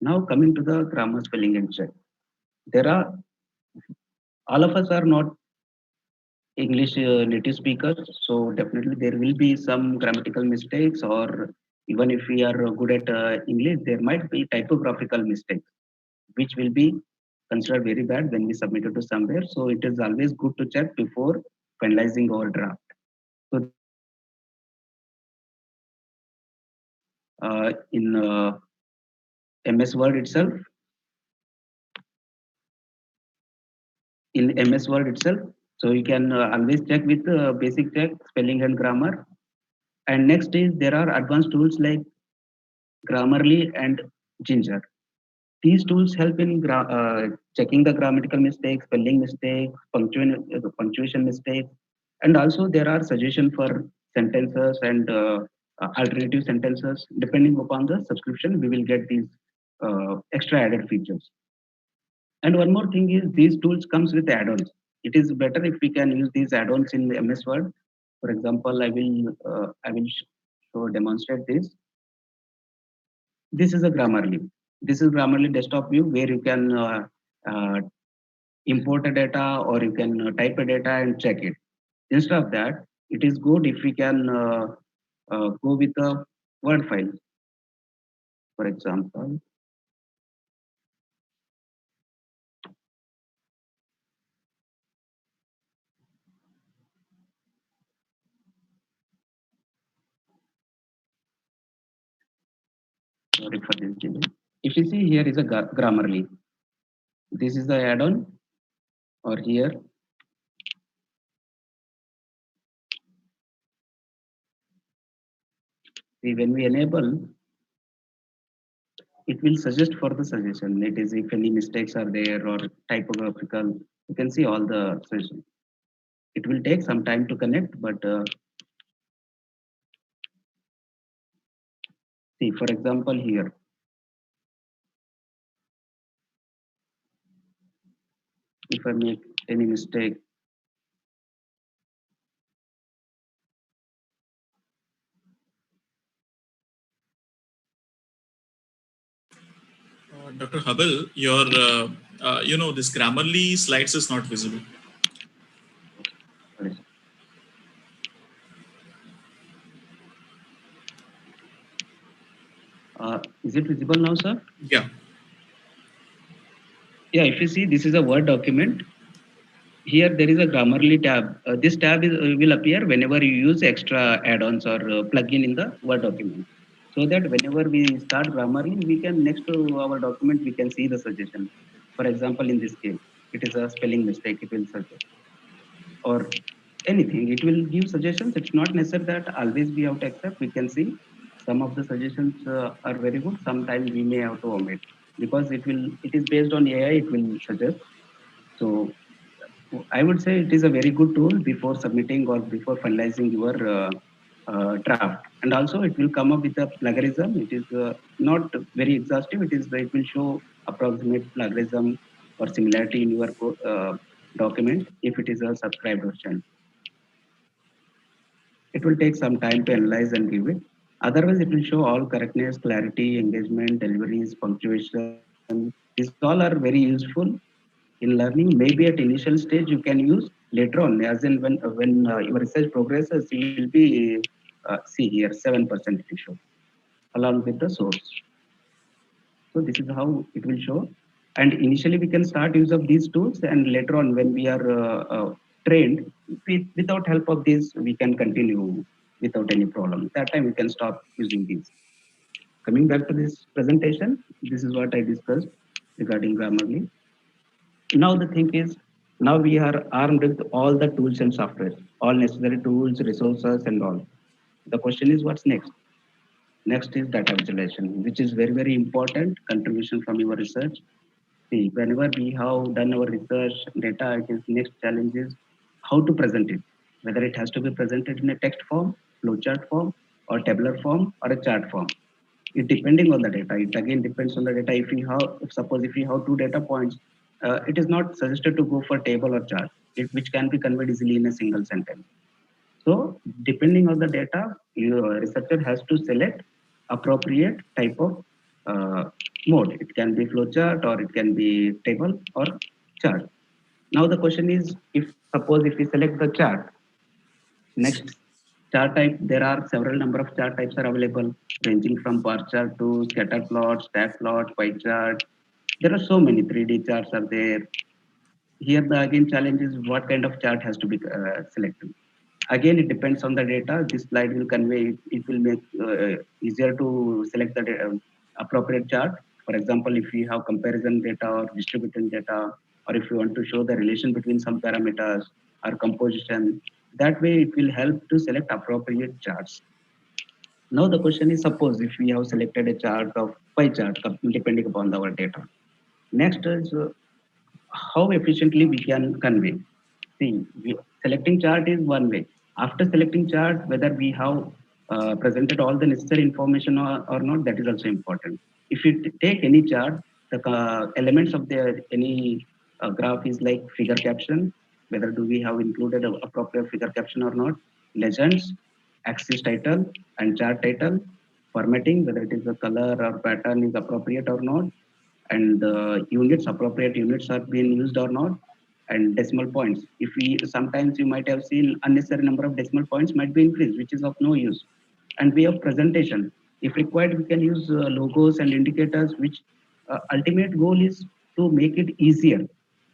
Now coming to the grammar, spelling and check. There are all of us are not English native speakers, so definitely there will be some grammatical mistakes, or even if we are good at English, there might be typographical mistakes, which will be considered very bad when we submit it to somewhere. So it is always good to check before finalizing our draft. So this is how it will show in MS Word itself. In MS Word itself, so you can always check with basic check, spelling and grammar. And next is there are advanced tools like Grammarly and Ginger. These tools help in checking the grammatical mistakes, spelling mistakes, punctuation mistakes, and also there are suggestions for sentences and alternative sentences. Depending upon the subscription, we will get these extra added features. And one more thing is these tools comes with add-ons. It is better if we can use these add-ons in MS Word. For example, I will show demonstrate this. This is a Grammarly. This is Grammarly desktop view where you can uh, import a data or you can type a data and check it. Instead of that, it is good if we can go with a Word file. For example, sorry for this delay. If you see here is a Grammarly. This is the add-on, or here. See, when we enable, it will suggest for the suggestion. It is if any mistakes are there or typographical, you can see all the suggestions. It will take some time to connect, but see, for example, here, if I make any mistake, Dr. Hubble, your this Grammarly slides is not visible. sorry, is it visible now, sir? Yeah. Yeah, if you see, this is a Word document. Here there is a Grammarly tab. This tab will appear whenever you use extra add-ons or plugin in the Word document. So that whenever we start Grammarly, we can next to our document we can see the suggestion. For example, in this case, it is a spelling mistake. It will suggest or anything. It will give suggestions. It's not necessary that always we have to accept. We can see some of the suggestions are very good. Sometimes we may have to omit because it is based on AI. It will suggest. So I would say it is a very good tool before submitting or before finalizing your draft. And also, it will come up with a plagiarism. It is not very exhaustive. It will show approximate plagiarism or similarity in your document if it is a subscribed version. It will take some time to analyze and give it. Otherwise, it will show all correctness, clarity, engagement, deliveries, punctuation. These all are very useful in learning. Maybe at initial stage you can use later on, as in when your research progresses, you will be see here 7% it will show along with the source. So this is how it will show. And initially we can start use of these tools, and later on when we are trained, without help of this, we can continue without any problem. That time we can stop using these. Coming back to this presentation, this is what I discussed regarding Grammarly. Now the thing is, now we are armed with all the tools and software, all necessary tools, resources, and all. The question is, what's next? Next is data visualization, which is very, very important contribution from your research. See, whenever we have done our research data, it is next challenge is how to present it. Whether it has to be presented in a text form, flowchart form, or tabular form, or a chart form. It depending on the data. It again depends on the data. If suppose if you have two data points, it is not suggested to go for table or chart, which can be conveyed easily in a single sentence. So depending on the data, your researcher has to select appropriate type of mode. It can be flowchart or it can be table or chart. Now the question is, if suppose if we select the chart, next chart type, there are several number of chart types are available, ranging from bar chart to scatter plot, stack plot, pie chart. There are so many 3D charts are there. Here the again challenge is what kind of chart has to be selected. Again, it depends on the data. This slide will convey it. It will make easier to select the appropriate chart. For example, if you have comparison data or distributed data, or if you want to show the relation between some parameters or composition, that way it will help to select appropriate charts. Now the question is, suppose if we have selected a chart of pie chart depending upon our data. Next is how efficiently we can convey. See, selecting chart is one way. After selecting chart, whether we have presented all the necessary information or not, that is also important. If you take any chart, the elements of the any graph is like figure caption, whether do we have included a appropriate figure caption or not, legends, axis title and chart title, formatting, whether it is the color or pattern is appropriate or not, and the units, appropriate units are being used or not, and decimal points. If we sometimes you might have seen unnecessary number of decimal points might be increased, which is of no use. And way of presentation, if required, we can use logos and indicators, which ultimate goal is to make it easier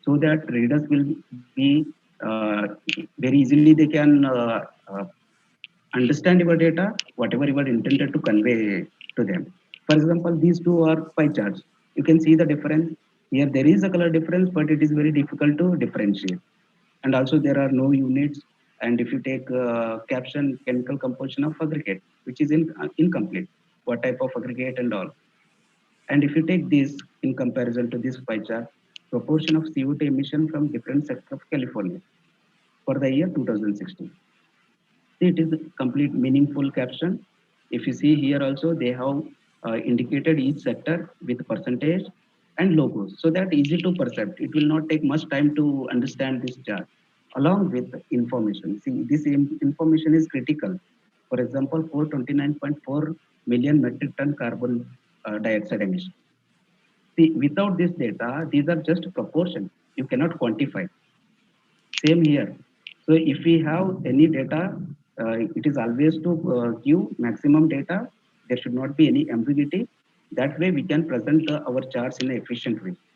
so that readers will be very easily they can understand your data, whatever you are intended to convey to them. For example, these two are pie charts. You can see the difference. Here there is a color difference, but it is very difficult to differentiate. And also there are no units. And if you take caption, chemical composition of aggregate, which is incomplete, what type of aggregate and all. And if you take this in comparison to this pie chart, proportion of CO2 emission from different sectors of California for the year 2016. It is a complete meaningful caption. If you see here also, they have indicated each sector with percentage and logos, so that easy to perceive. It will not take much time to understand this chart, along with information. See, this information is critical. For example, 429.4 million metric ton carbon dioxide emission. See, without this data, these are just proportion. You cannot quantify. Same here. So if we have any data, it is always to give maximum data. There should not be any ambiguity. That way we can present our charts in an efficient way.